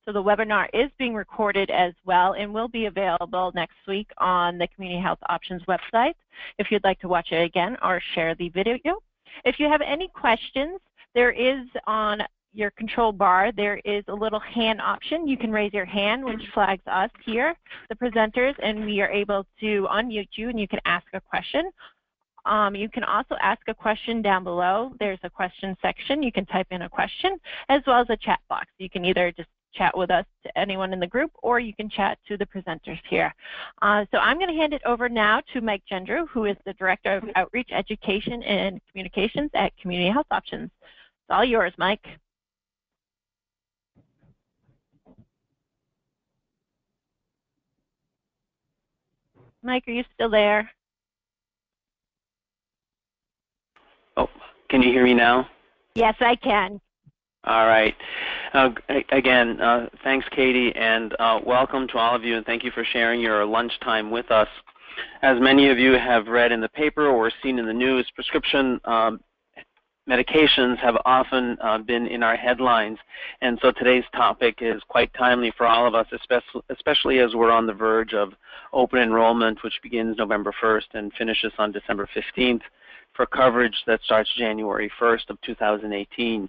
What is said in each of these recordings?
So the webinar is being recorded as well and will be available next week on the Community Health Options website if you'd like to watch it again or share the video. If you have any questions, there is on your control bar, there is a little hand option. You can raise your hand, which flags us here, the presenters, and we are able to unmute you and you can ask a question. You can also ask a question down below. There's a question section. You can type in a question, as well as a chat box. You can either just chat with us to anyone in the group, or you can chat to the presenters here. So I'm going to hand it over now to Mike Gendreau, who is the Director of Outreach, Education, and Communications at Community Health Options. It's all yours, Mike. Mike, are you still there? Oh, can you hear me now? Yes, I can. All right. Again, thanks, Katie, and welcome to all of you, and thank you for sharing your lunchtime with us. As many of you have read in the paper or seen in the news, prescription medications have often been in our headlines, and so today's topic is quite timely for all of us, especially as we're on the verge of open enrollment, which begins November 1st and finishes on December 15th, for coverage that starts January 1st of 2018.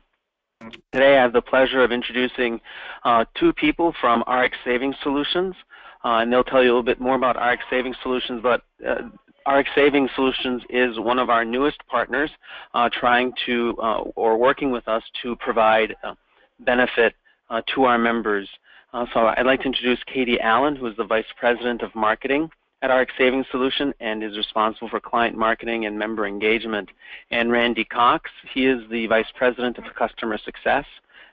Today I have the pleasure of introducing two people from RX Savings Solutions, and they'll tell you a little bit more about RX Savings Solutions, but RX Savings Solutions is one of our newest partners trying to, or working with us to provide benefit to our members. So I'd like to introduce Katie Allen, who is the Vice President of Marketing at RX Savings Solution and is responsible for client marketing and member engagement. And Randy Cox, he is the Vice President of Customer Success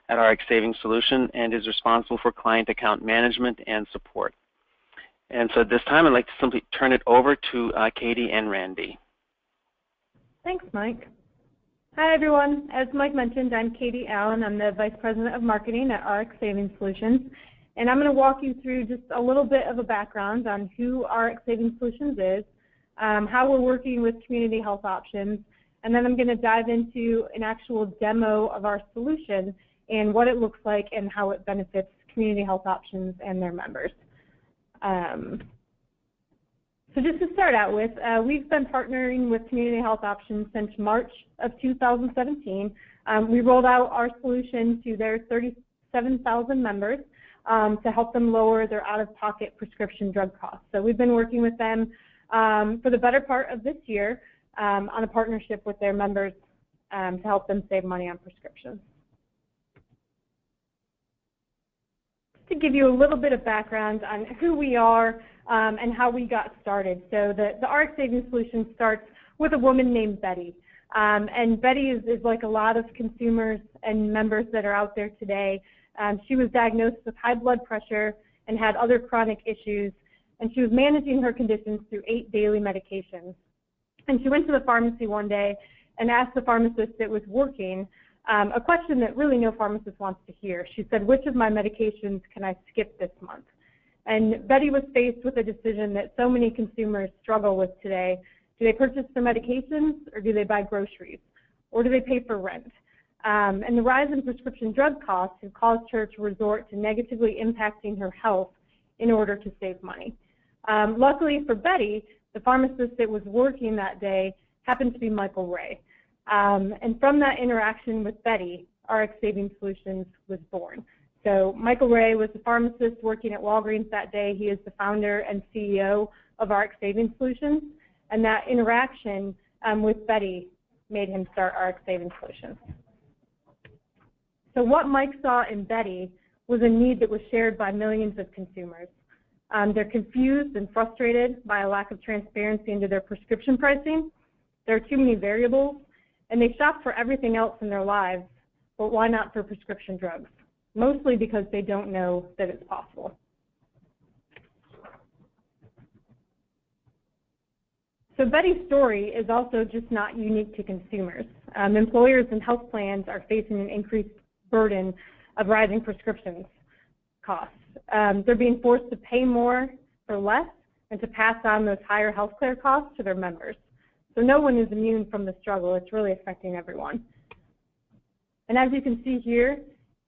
at RX Savings Solution and is responsible for client account management and support. And so at this time, I'd like to simply turn it over to Katie and Randy. Thanks, Mike. Hi, everyone. As Mike mentioned, I'm Katie Allen. I'm the Vice President of Marketing at RX Savings Solutions. And I'm going to walk you through just a little bit of a background on who RX Savings Solutions is, how we're working with Community Health Options, and then I'm going to dive into an actual demo of our solution and what it looks like and how it benefits Community Health Options and their members. So just to start out with, we've been partnering with Community Health Options since March of 2017. We rolled out our solution to their 37,000 members to help them lower their out-of-pocket prescription drug costs. So we've been working with them for the better part of this year on a partnership with their members to help them save money on prescriptions. To give you a little bit of background on who we are and how we got started. So the RX Savings Solution starts with a woman named Betty. And Betty is like a lot of consumers and members that are out there today. She was diagnosed with high blood pressure and had other chronic issues, and she was managing her conditions through 8 daily medications. And she went to the pharmacy one day and asked the pharmacist that was working a question that really no pharmacist wants to hear. She said, "Which of my medications can I skip this month?" And Betty was faced with a decision that so many consumers struggle with today. Do they purchase their medications, or do they buy groceries, or do they pay for rent? And the rise in prescription drug costs have caused her to resort to negatively impacting her health in order to save money. Luckily for Betty, the pharmacist that was working that day happened to be Michael Ray. And from that interaction with Betty, RX Savings Solutions was born. So Michael Ray was the pharmacist working at Walgreens that day. He is the founder and CEO of RX Savings Solutions. And that interaction with Betty made him start RX Savings Solutions. So what Mike saw in Betty was a need that was shared by millions of consumers. They're confused and frustrated by a lack of transparency into their prescription pricing. There are too many variables, and they shop for everything else in their lives, but why not for prescription drugs? Mostly because they don't know that it's possible. So Betty's story is also just not unique to consumers. Employers and health plans are facing an increased burden of rising prescription costs. They're being forced to pay more for less and to pass on those higher healthcare costs to their members. So no one is immune from the struggle. It's really affecting everyone. And as you can see here,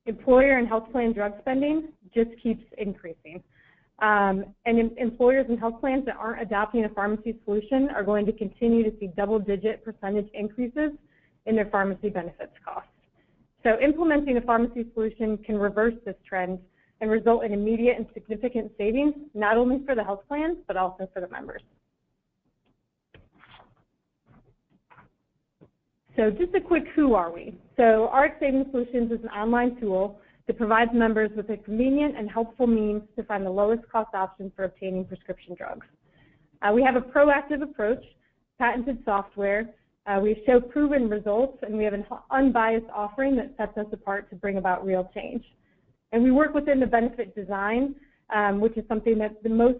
employer and health plan drug spending just keeps increasing. And employers and health plans that aren't adopting a pharmacy solution are going to continue to see double-digit percentage increases in their pharmacy benefits costs. So implementing a pharmacy solution can reverse this trend and result in immediate and significant savings, not only for the health plans, but also for the members. So just a quick who are we? So Rx Savings Solutions is an online tool that provides members with a convenient and helpful means to find the lowest cost option for obtaining prescription drugs. We have a proactive approach, patented software. We show proven results, and we have an unbiased offering that sets us apart to bring about real change. And we work within the benefit design, which is something that the most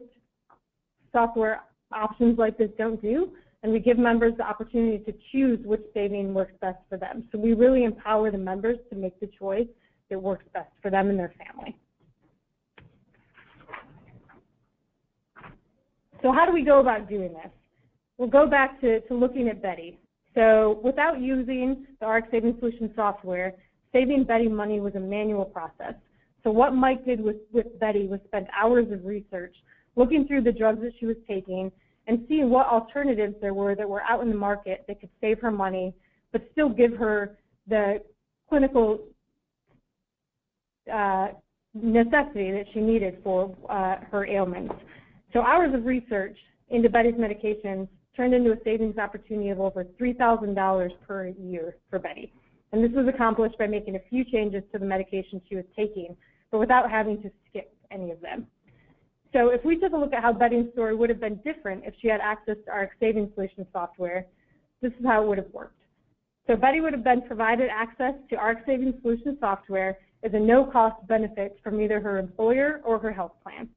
software options like this don't do, and we give members the opportunity to choose which saving works best for them. So we really empower the members to make the choice that works best for them and their family. So how do we go about doing this? We'll go back to looking at Betty. So without using the Rx Savings Solutions software, saving Betty money was a manual process. So what Mike did with Betty was spend hours of research, looking through the drugs that she was taking, and seeing what alternatives there were that were out in the market that could save her money, but still give her the clinical necessity that she needed for her ailments. So hours of research into Betty's medications turned into a savings opportunity of over $3,000 per year for Betty. And this was accomplished by making a few changes to the medication she was taking, but without having to skip any of them. So if we took a look at how Betty's story would have been different if she had access to Rx Savings Solutions software, this is how it would have worked. So Betty would have been provided access to Rx Savings Solutions software as a no-cost benefit from either her employer or her health plan.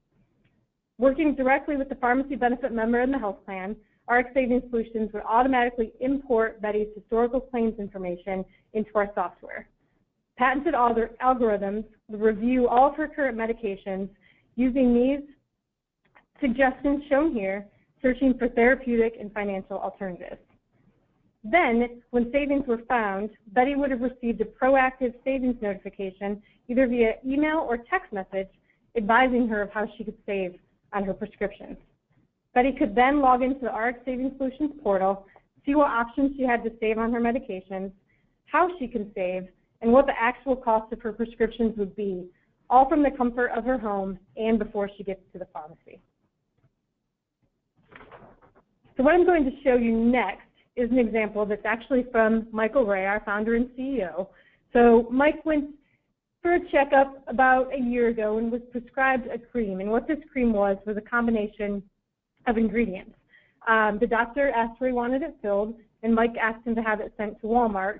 Working directly with the pharmacy benefit member in the health plan, Rx Savings Solutions would automatically import Betty's historical claims information into our software. Patented algorithms would review all of her current medications using these suggestions shown here, searching for therapeutic and financial alternatives. Then, when savings were found, Betty would have received a proactive savings notification either via email or text message advising her of how she could save on her prescriptions. Betty could then log into the Rx Savings Solutions portal, see what options she had to save on her medications, how she can save, and what the actual cost of her prescriptions would be, all from the comfort of her home and before she gets to the pharmacy. So what I'm going to show you next is an example that's actually from Michael Ray, our founder and CEO. So Mike went for a checkup about a year ago and was prescribed a cream. And what this cream was a combination of ingredients. The doctor asked where he wanted it filled, and Mike asked him to have it sent to Walmart,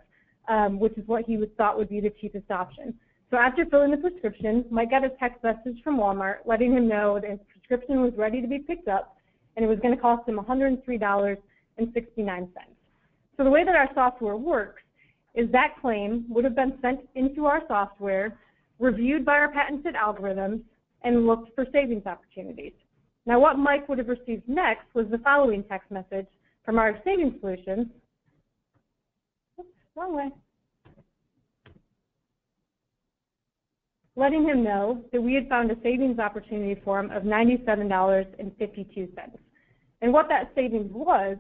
which is what he thought would be the cheapest option. So after filling the prescription, Mike got a text message from Walmart letting him know that his prescription was ready to be picked up, and it was going to cost him $103.69. So the way that our software works is that claim would have been sent into our software, reviewed by our patented algorithms, and looked for savings opportunities. Now what Mike would have received next was the following text message from our Savings Solutions. Oops, wrong way. Letting him know that we had found a savings opportunity for him of $97.52. And what that savings was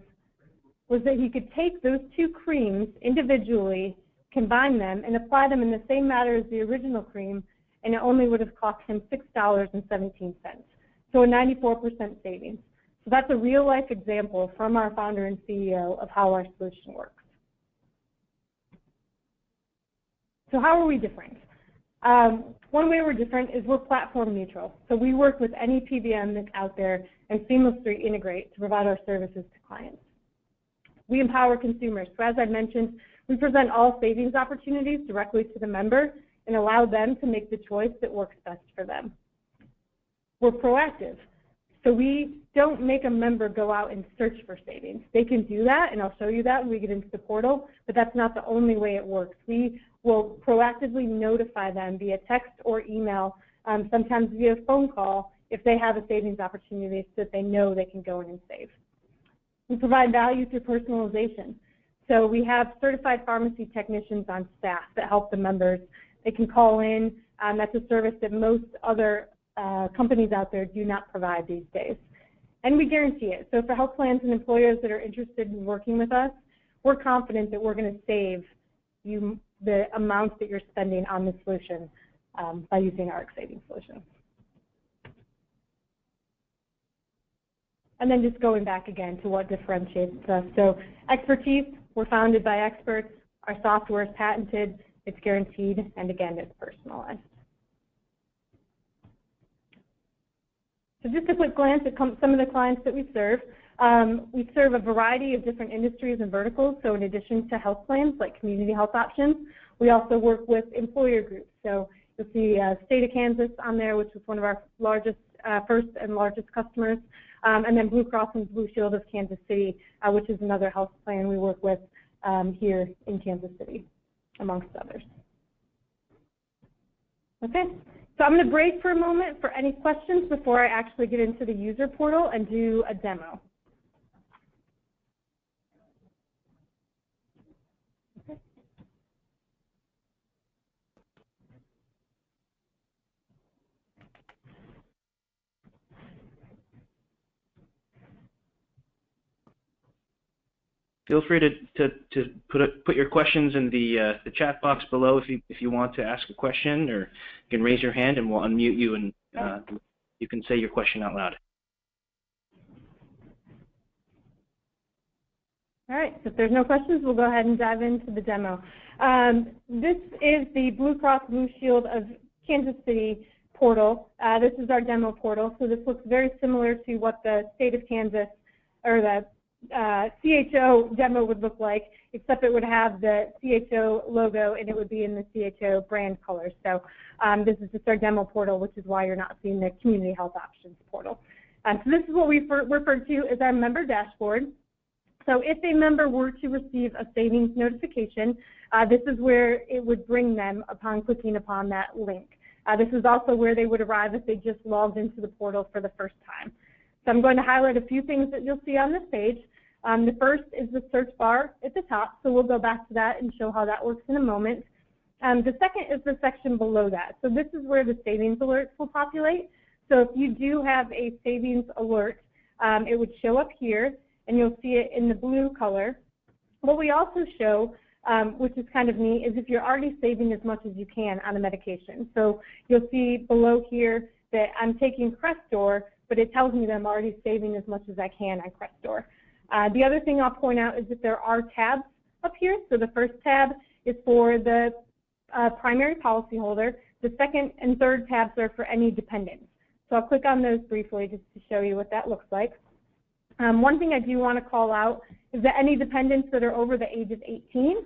that he could take those two creams individually, combine them, and apply them in the same manner as the original cream, and it only would have cost him $6.17. So a 94% savings. So that's a real-life example from our founder and CEO of how our solution works. So how are we different? One way we're different is we're platform neutral. So we work with any PBM that's out there and seamlessly integrate to provide our services to clients. We empower consumers. So as I mentioned, we present all savings opportunities directly to the member and allow them to make the choice that works best for them. We're proactive. So we don't make a member go out and search for savings. They can do that, and I'll show you that when we get into the portal, but that's not the only way it works. We will proactively notify them via text or email, sometimes via phone call, if they have a savings opportunity so that they know they can go in and save. We provide value through personalization. So we have certified pharmacy technicians on staff that help the members They can call in. That's a service that most other companies out there do not provide these days. And we guarantee it. So for health plans and employers that are interested in working with us, we're confident that we're going to save you the amounts that you're spending on the solution by using our savings solution. And then just going back again to what differentiates us. So expertise, we're founded by experts. Our software is patented, it's guaranteed, and again, it's personalized. So just a quick glance at some of the clients that we serve. We serve a variety of different industries and verticals. So in addition to health plans like Community Health Options, we also work with employer groups. So you'll see State of Kansas on there, which is one of our largest, first and largest customers. And then Blue Cross and Blue Shield of Kansas City, which is another health plan we work with here in Kansas City, amongst others. Okay, so I'm going to break for a moment for any questions before I actually get into the user portal and do a demo. Feel free to put your questions in the chat box below if you want to ask a question, or you can raise your hand and we'll unmute you and you can say your question out loud. All right, so if there's no questions, we'll go ahead and dive into the demo. This is the Blue Cross Blue Shield of Kansas City portal. This is our demo portal, so this looks very similar to what the state of Kansas or the CHO demo would look like, except it would have the CHO logo and it would be in the CHO brand colors. So this is just our demo portal, which is why you're not seeing the Community Health Options portal. So this is what we refer to as our member dashboard. So if a member were to receive a savings notification, this is where it would bring them upon clicking upon that link. This is also where they would arrive if they just logged into the portal for the first time. So I'm going to highlight a few things that you'll see on this page. The first is the search bar at the top, so we'll go back to that and show how that works in a moment. The second is the section below that. So this is where the savings alerts will populate. So if you do have a savings alert, it would show up here, and you'll see it in the blue color. What we also show, which is kind of neat, is if you're already saving as much as you can on a medication. So you'll see below here that I'm taking Crestor, but it tells me that I'm already saving as much as I can on Crestor. The other thing I'll point out is that there are tabs up here. So the first tab is for the primary policyholder. The second and third tabs are for any dependents. So I'll click on those briefly just to show you what that looks like. One thing I do want to call out is that any dependents that are over the age of 18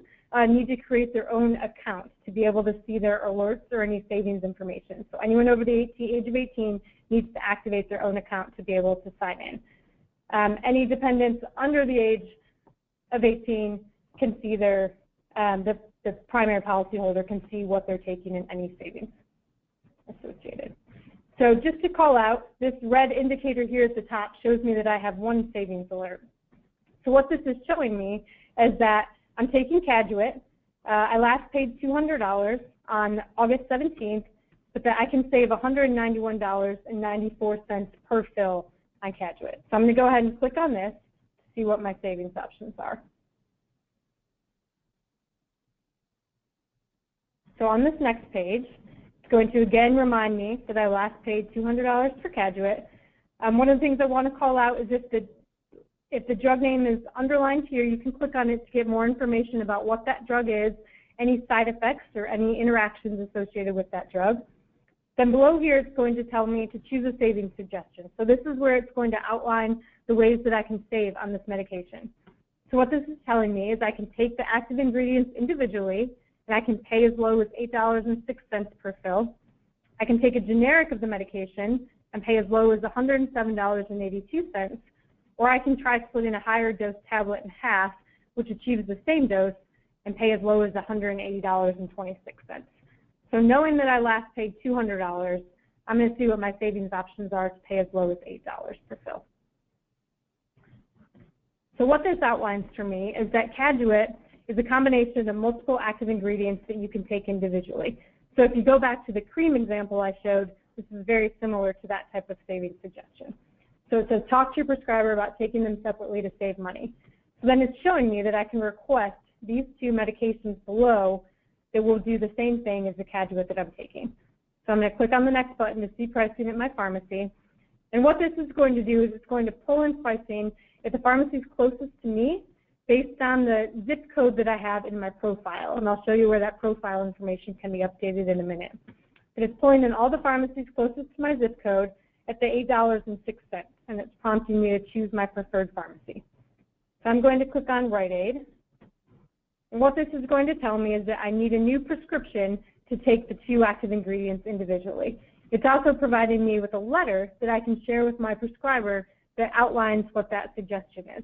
need to create their own account to be able to see their alerts or any savings information. So anyone over the age of 18 needs to activate their own account to be able to sign in. Any dependents under the age of 18 can see their, the primary policyholder can see what they're taking in any savings associated. So just to call out, this red indicator here at the top shows me that I have one savings alert. So what this is showing me is that I'm taking Caduet. I last paid $200 on August 17th, but that I can save $191.94 per fill on Caduet. So I'm going to go ahead and click on this to see what my savings options are. So on this next page, it's going to again remind me that I last paid $200 for Caduet. One of the things I want to call out is if the drug name is underlined here, you can click on it to get more information about what that drug is, any side effects or any interactions associated with that drug. Then below here, it's going to tell me to choose a savings suggestion. So this is where it's going to outline the ways that I can save on this medication. So what this is telling me is I can take the active ingredients individually, and I can pay as low as $8.06 per fill. I can take a generic of the medication and pay as low as $107.82, or I can try splitting a higher dose tablet in half, which achieves the same dose, and pay as low as $180.26. So knowing that I last paid $200, I'm going to see what my savings options are to pay as low as $8 per fill. So what this outlines for me is that Caduet is a combination of multiple active ingredients that you can take individually. So if you go back to the cream example I showed, this is very similar to that type of savings suggestion. So it says talk to your prescriber about taking them separately to save money. So then it's showing me that I can request these two medications below that will do the same thing as the Caduet that I'm taking. So I'm going to click on the next button to see pricing at my pharmacy. And what this is going to do is it's going to pull in pricing at the pharmacies closest to me based on the zip code that I have in my profile. And I'll show you where that profile information can be updated in a minute. But it's pulling in all the pharmacies closest to my zip code at the $8.06, and it's prompting me to choose my preferred pharmacy. So I'm going to click on Rite Aid. And what this is going to tell me is that I need a new prescription to take the two active ingredients individually. It's also providing me with a letter that I can share with my prescriber that outlines what that suggestion is.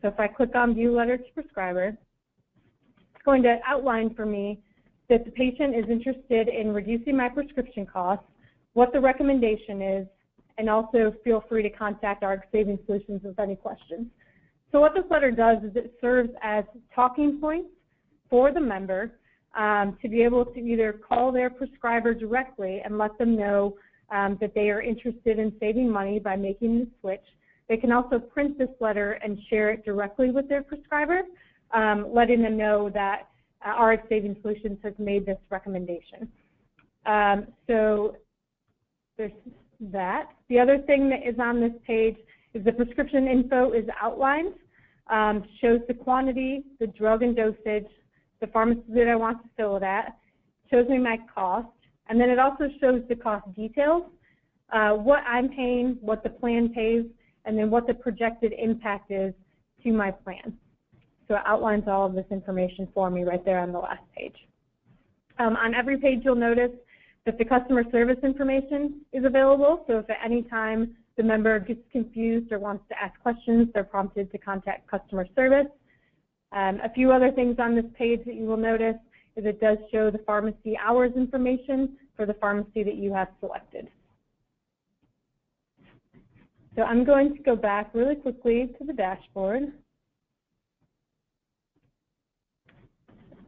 So if I click on View Letter to Prescriber, it's going to outline for me that the patient is interested in reducing my prescription costs, what the recommendation is, and also feel free to contact Rx Savings Solutions with any questions. So what this letter does is it serves as talking points for the member to be able to either call their prescriber directly and let them know that they are interested in saving money by making the switch. They can also print this letter and share it directly with their prescriber, letting them know that Rx Savings Solutions has made this recommendation. So there's that. The other thing that is on this page is the prescription info is outlined, shows the quantity, the drug and dosage, the pharmacy that I want to fill it at, shows me my cost, and then it also shows the cost details, what I'm paying, what the plan pays, and then what the projected impact is to my plan. So it outlines all of this information for me right there on the last page. On every page you'll notice that the customer service information is available, so if at any time the member gets confused or wants to ask questions, they're prompted to contact customer service. A few other things on this page that you will notice is it does show the pharmacy hours information for the pharmacy that you have selected. So I'm going to go back really quickly to the dashboard.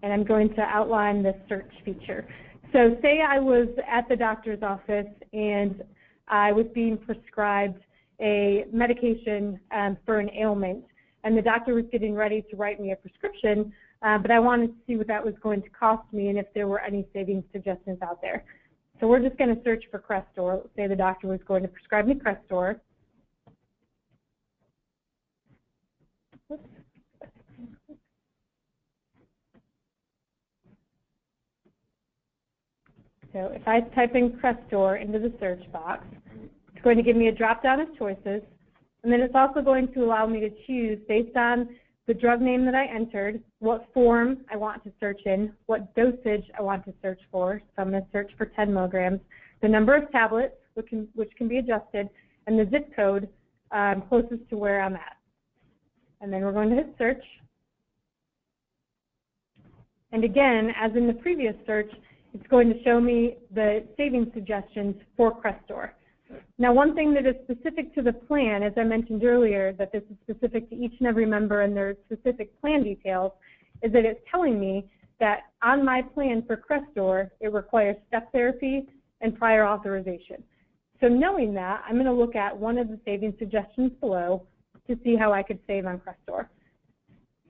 And I'm going to outline the search feature. So say I was at the doctor's office and I was being prescribed a medication for an ailment, and the doctor was getting ready to write me a prescription, but I wanted to see what that was going to cost me and if there were any savings suggestions out there. So we're just going to search for Crestor. Say the doctor was going to prescribe me Crestor. Oops. So if I type in Crestor into the search box, it's going to give me a drop-down of choices, and then it's also going to allow me to choose based on the drug name that I entered, what form I want to search in, what dosage I want to search for. So I'm going to search for 10 milligrams, the number of tablets, which can be adjusted, and the zip code closest to where I'm at. And then we're going to hit search. And again, as in the previous search, it's going to show me the savings suggestions for Crestor. Now, one thing that is specific to the plan, as I mentioned earlier, that this is specific to each and every member and their specific plan details, is that it's telling me that on my plan for Crestor, it requires step therapy and prior authorization. So knowing that, I'm going to look at one of the savings suggestions below to see how I could save on Crestor.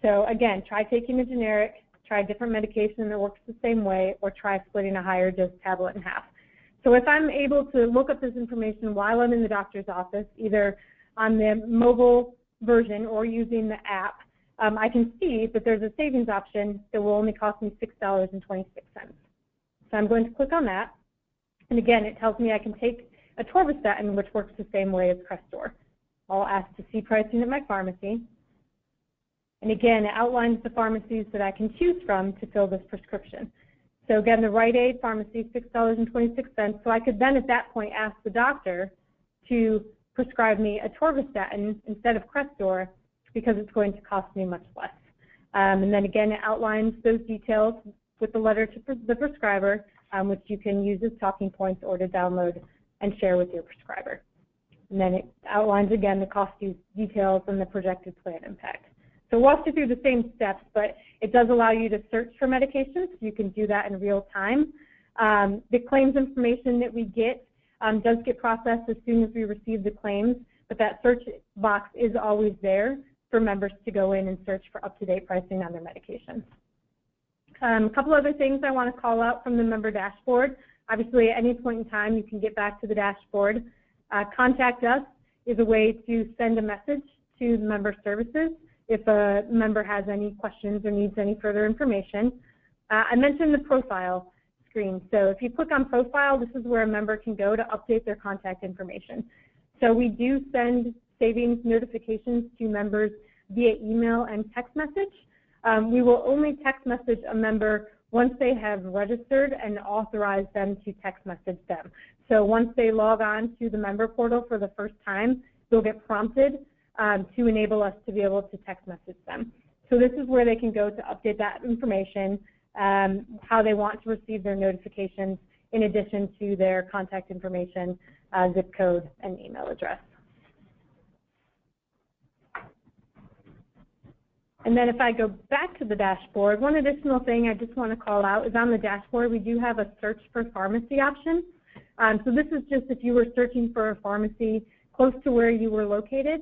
So again, try taking a generic, try a different medication that works the same way, or try splitting a higher dose tablet in half. So if I'm able to look up this information while I'm in the doctor's office, either on the mobile version or using the app, I can see that there's a savings option that will only cost me $6.26. So I'm going to click on that. And again, it tells me I can take atorvastatin, which works the same way as Crestor. I'll ask to see pricing at my pharmacy. And again, it outlines the pharmacies that I can choose from to fill this prescription. So again, the Rite Aid pharmacy, $6.26. So I could then at that point ask the doctor to prescribe me atorvastatin instead of Crestor because it's going to cost me much less. And then again, it outlines those details with the letter to the prescriber, which you can use as talking points or to download and share with your prescriber. And then it outlines again the cost details and the projected plan impact. So it walks you through the same steps, but it does allow you to search for medications. You can do that in real time. The claims information that we get does get processed as soon as we receive the claims, but that search box is always there for members to go in and search for up-to-date pricing on their medications. A couple other things I want to call out from the member dashboard. Obviously, at any point in time, you can get back to the dashboard. Contact Us is a way to send a message to the member services if a member has any questions or needs any further information. I mentioned the profile screen. So if you click on profile, this is where a member can go to update their contact information. So we do send savings notifications to members via email and text message. We will only text message a member once they have registered and authorized them to text message them. So once they log on to the member portal for the first time, they'll get prompted to enable us to be able to text message them. So this is where they can go to update that information, how they want to receive their notifications, in addition to their contact information, zip code, and email address. And then if I go back to the dashboard, one additional thing I just want to call out is on the dashboard we do have a search for pharmacy option. So this is just if you were searching for a pharmacy close to where you were located.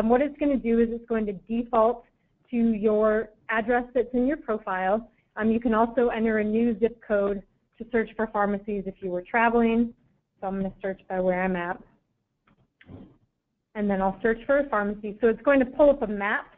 What it's going to do is it's going to default to your address that's in your profile. You can also enter a new zip code to search for pharmacies if you were traveling. So I'm going to search by where I'm at. And then I'll search for a pharmacy. So it's going to pull up a map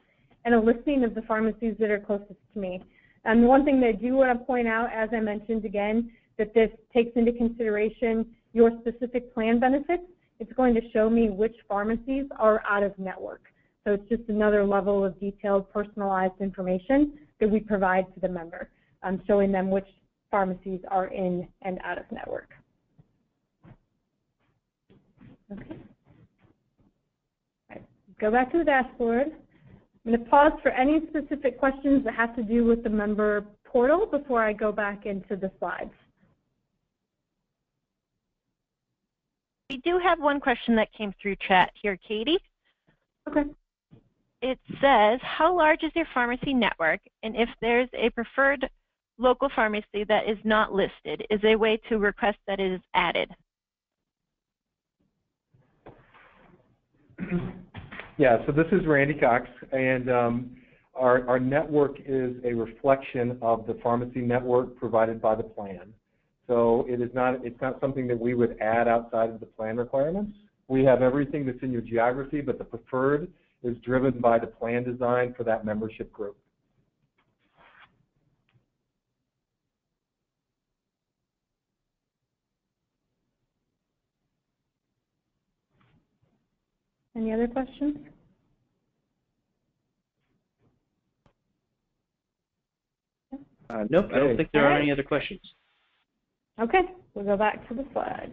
and a listing of the pharmacies that are closest to me. And the one thing that I do want to point out, as I mentioned again, that this takes into consideration your specific plan benefits. It's going to show me which pharmacies are out of network. So it's just another level of detailed, personalized information that we provide to the member, showing them which pharmacies are in and out of network. Okay. All right. Go back to the dashboard. I'm going to pause for any specific questions that have to do with the member portal before I go back into the slides. We do have one question that came through chat here, Katie. Okay. It says, how large is your pharmacy network? And if there's a preferred local pharmacy that is not listed, is there a way to request that it is added? Yeah, so this is Randy Cox, and our network is a reflection of the pharmacy network provided by the plan. So it's not something that we would add outside of the plan requirements. We have everything that's in your geography, but the preferred is driven by the plan design for that membership group. Any other questions? Nope, I don't think there are any other questions. Okay, we'll go back to the slides.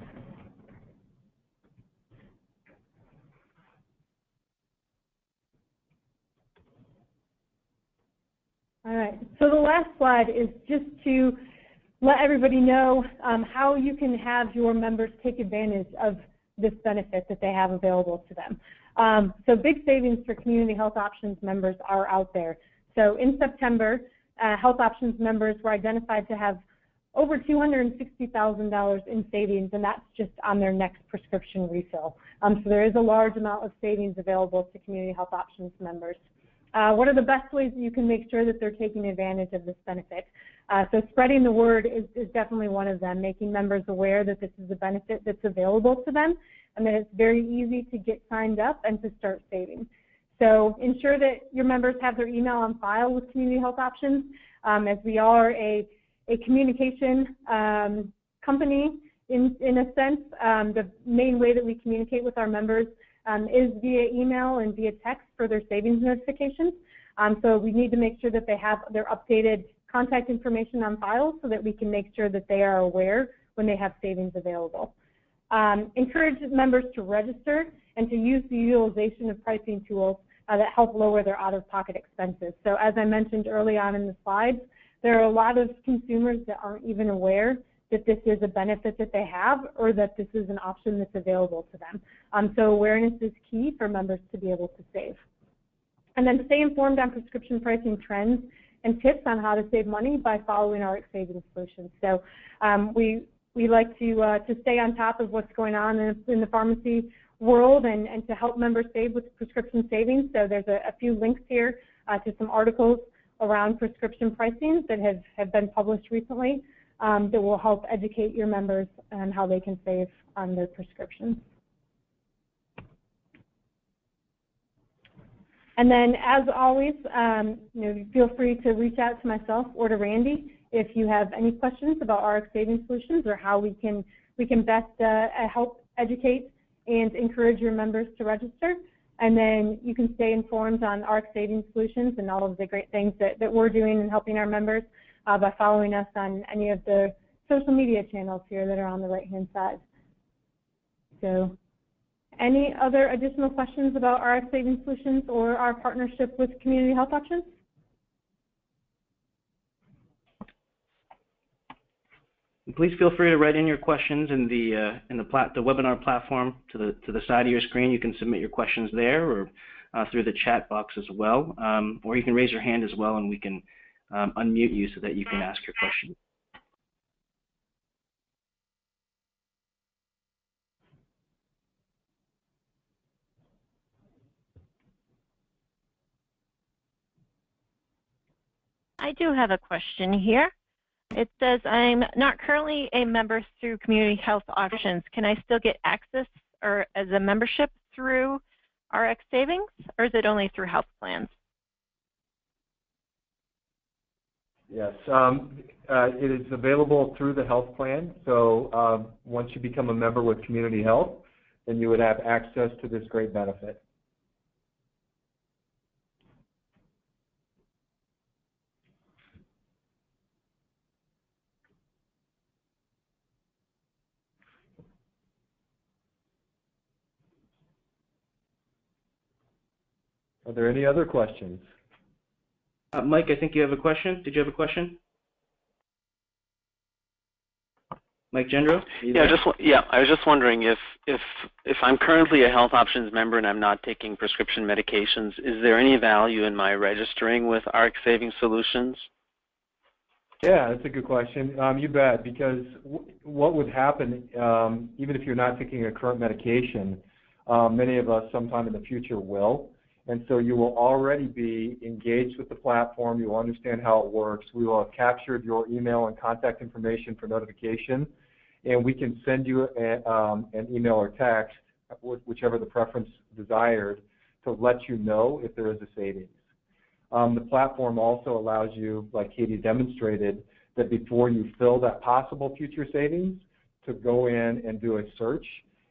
All right, so the last slide is just to let everybody know how you can have your members take advantage of this benefit that they have available to them. So big savings for Community Health Options members are out there. So in September, Health Options members were identified to have over $260,000 in savings, and that's just on their next prescription refill. So there is a large amount of savings available to Community Health Options members. What are the best ways that you can make sure that they're taking advantage of this benefit? So spreading the word is definitely one of them, making members aware that this is a benefit that's available to them and that it's very easy to get signed up and to start saving. So ensure that your members have their email on file with Community Health Options, as we are a communication company in a sense. The main way that we communicate with our members is via email and via text for their savings notifications. So we need to make sure that they have their updated contact information on file so that we can make sure that they are aware when they have savings available. Encourage members to register and to use the utilization of pricing tools that help lower their out-of-pocket expenses. So as I mentioned early on in the slides, there are a lot of consumers that aren't even aware that this is a benefit that they have or that this is an option that's available to them. So awareness is key for members to be able to save. And then stay informed on prescription pricing trends and tips on how to save money by following Rx Savings Solutions. So we like to stay on top of what's going on in the pharmacy world and to help members save with prescription savings. So there's a few links here to some articles around prescription pricing that have been published recently that will help educate your members on how they can save on their prescriptions. And then, as always, feel free to reach out to myself or to Randy if you have any questions about Rx Savings Solutions or how we can best help educate and encourage your members to register. And then you can stay informed on Rx Savings Solutions and all of the great things that we're doing and helping our members by following us on any of the social media channels here that are on the right-hand side. So, any other additional questions about Rx Savings Solutions or our partnership with Community Health Options? Please feel free to write in your questions in the webinar platform to the side of your screen. You can submit your questions there or through the chat box as well, or you can raise your hand as well, and we can unmute you so that you can ask your question. I do have a question here. It says, I'm not currently a member through Community Health Options. Can I still get access or as a membership through Rx Savings, or is it only through health plans? Yes, it is available through the health plan. So once you become a member with Community Health, then you would have access to this great benefit. Are there any other questions? Mike, I think you have a question. Did you have a question? Mike Gendreau? I was just wondering if I'm currently a Health Options member and I'm not taking prescription medications, is there any value in my registering with Rx Savings Solutions? Yeah, that's a good question. You bet, because what would happen, even if you're not taking a current medication, many of us sometime in the future will. And so you will already be engaged with the platform. You will understand how it works. We will have captured your email and contact information for notification, and we can send you an email or text, whichever the preference desired, to let you know if there is a savings. The platform also allows you, like Katie demonstrated, that before you fill that possible future savings, to go in and do a search.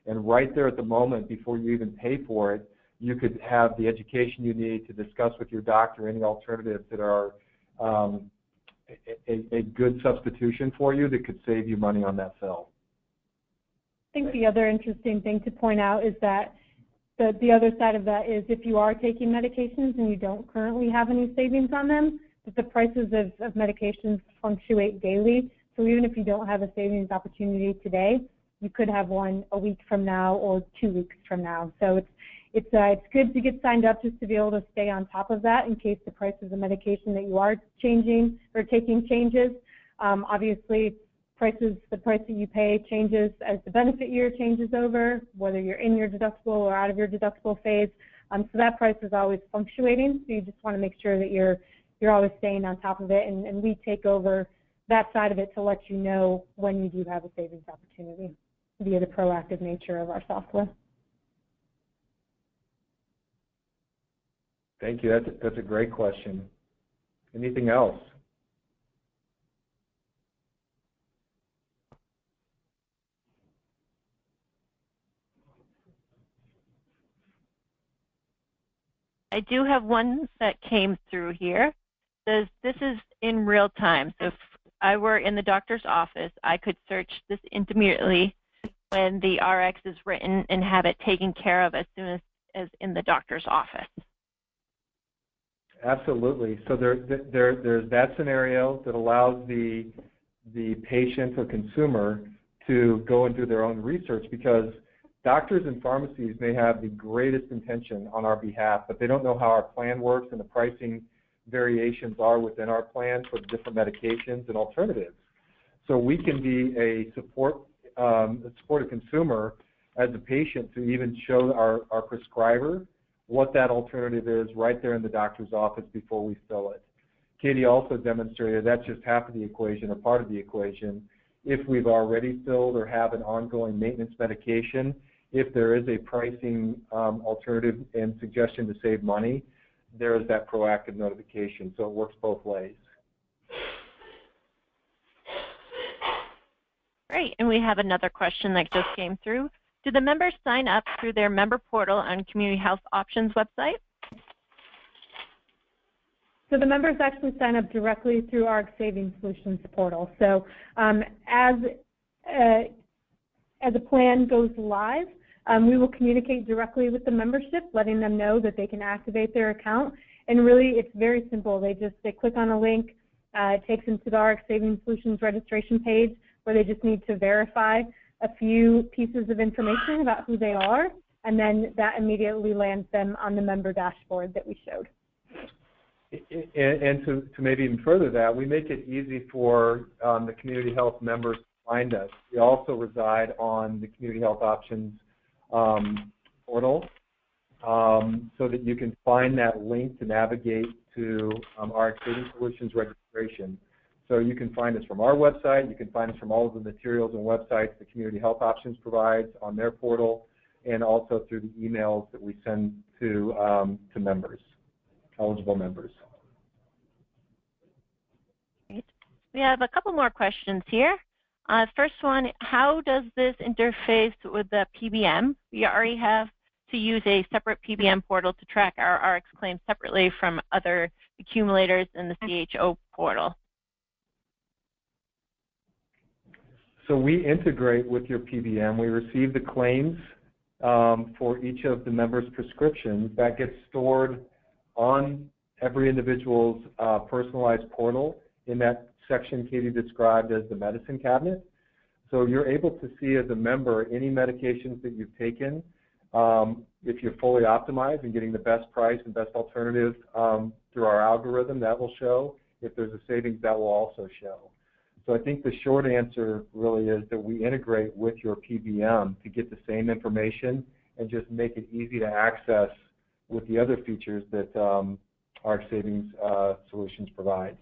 And right there at the moment, before you even pay for it, you could have the education you need to discuss with your doctor any alternatives that are a good substitution for you that could save you money on that fill. I think the other interesting thing to point out is that the other side of that is if you are taking medications and you don't currently have any savings on them, that the prices of medications fluctuate daily. So even if you don't have a savings opportunity today, you could have one a week from now or 2 weeks from now. So it's good to get signed up just to be able to stay on top of that in case the price of the medication that you are changing or taking changes. Obviously, the price that you pay changes as the benefit year changes over, whether you're in your deductible or out of your deductible phase. So that price is always fluctuating. So you just want to make sure that you're always staying on top of it, and we take over that side of it to let you know when you do have a savings opportunity via the proactive nature of our software. Thank you. That's a great question. Anything else? I do have one that came through here. It says this is in real time. So if I were in the doctor's office, I could search this immediately when the RX is written and have it taken care of as soon as in the doctor's office. Absolutely. So there's that scenario that allows the patient or consumer to go and do their own research, because doctors and pharmacies may have the greatest intention on our behalf, but they don't know how our plan works and the pricing variations are within our plan for the different medications and alternatives. So we can be a supportive consumer as a patient to even show our prescriber what that alternative is right there in the doctor's office before we fill it. Katie also demonstrated that's just half of the equation or part of the equation. If we've already filled or have an ongoing maintenance medication, if there is a pricing alternative and suggestion to save money, there is that proactive notification. So it works both ways. Great, and we have another question that just came through. Do the members sign up through their member portal on Community Health Options website? So the members actually sign up directly through our Savings Solutions portal. So as a plan goes live, we will communicate directly with the membership, letting them know that they can activate their account. And really, it's very simple. They click on a link. It takes them to the RX Savings Solutions registration page, where they just need to verify a few pieces of information about who they are, and then that immediately lands them on the member dashboard that we showed. And to maybe even further that, we make it easy for the community health members to find us. We also reside on the Community Health Options portal, so that you can find that link to navigate to our Savings Solutions registration. So you can find us from our website, you can find us from all of the materials and websites that Community Health Options provides on their portal, and also through the emails that we send to members, eligible members. Great. We have a couple more questions here. First one, how does this interface with the PBM? We already have to use a separate PBM portal to track our RX claims separately from other accumulators in the CHO portal. So we integrate with your PBM. We receive the claims for each of the members' prescriptions. That gets stored on every individual's personalized portal in that section Katie described as the medicine cabinet. So you're able to see as a member any medications that you've taken. If you're fully optimized and getting the best price and best alternative through our algorithm, that will show. If there's a savings, that will also show. So I think the short answer really is that we integrate with your PBM to get the same information and just make it easy to access with the other features that our Savings Solutions provides.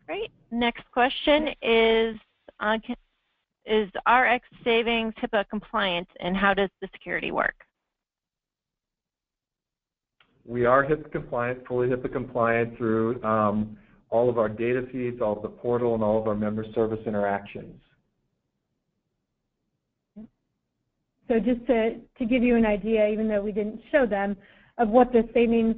Great. Next question is RX Savings HIPAA compliant, and how does the security work? We are HIPAA compliant, fully HIPAA compliant through all of our data feeds, all of the portal, and all of our member service interactions. So just to give you an idea, even though we didn't show them, of what the savings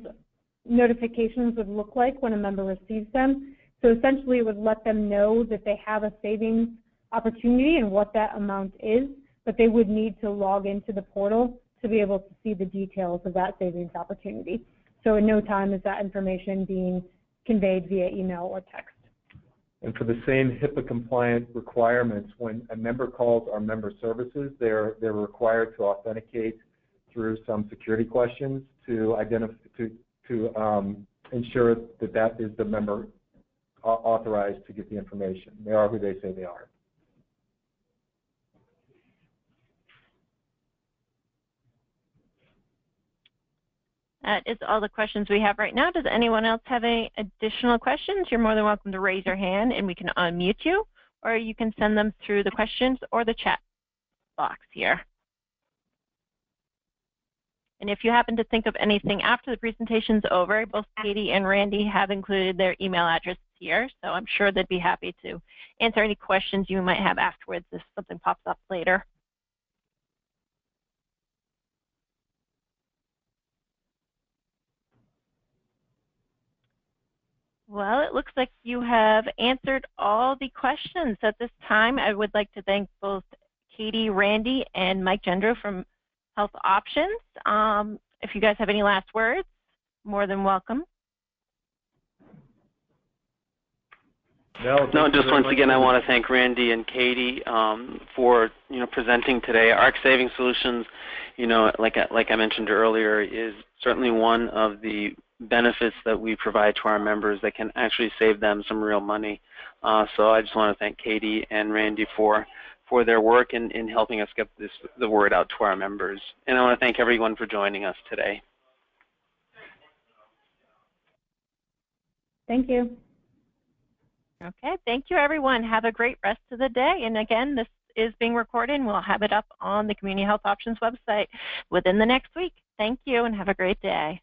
notifications would look like when a member receives them. So essentially it would let them know that they have a savings opportunity and what that amount is, but they would need to log into the portal to be able to see the details of that savings opportunity. So in no time is that information being conveyed via email or text. And for the same HIPAA compliant requirements, when a member calls our member services, they're required to authenticate through some security questions to identify to ensure that that is the member authorized to get the information. They are who they say they are. That is all the questions we have right now. Does anyone else have any additional questions? You're more than welcome to raise your hand and we can unmute you, or you can send them through the questions or the chat box here. And if you happen to think of anything after the presentation's over, both Katie and Randy have included their email addresses here, so I'm sure they'd be happy to answer any questions you might have afterwards if something pops up later. Well, it looks like you have answered all the questions at this time. I would like to thank both Katie, Randy, and Mike Gendreau from Health Options. If you guys have any last words, more than welcome. No, just once again, I want to thank Randy and Katie for presenting today. ARC Savings Solutions, like I mentioned earlier, is certainly one of the benefits that we provide to our members that can actually save them some real money. So I just want to thank Katie and Randy for their work in helping us get the word out to our members. And I want to thank everyone for joining us today. Thank you. Okay, thank you, everyone. Have a great rest of the day. And again, this is being recorded, and we'll have it up on the Community Health Options website within the next week. Thank you, and have a great day.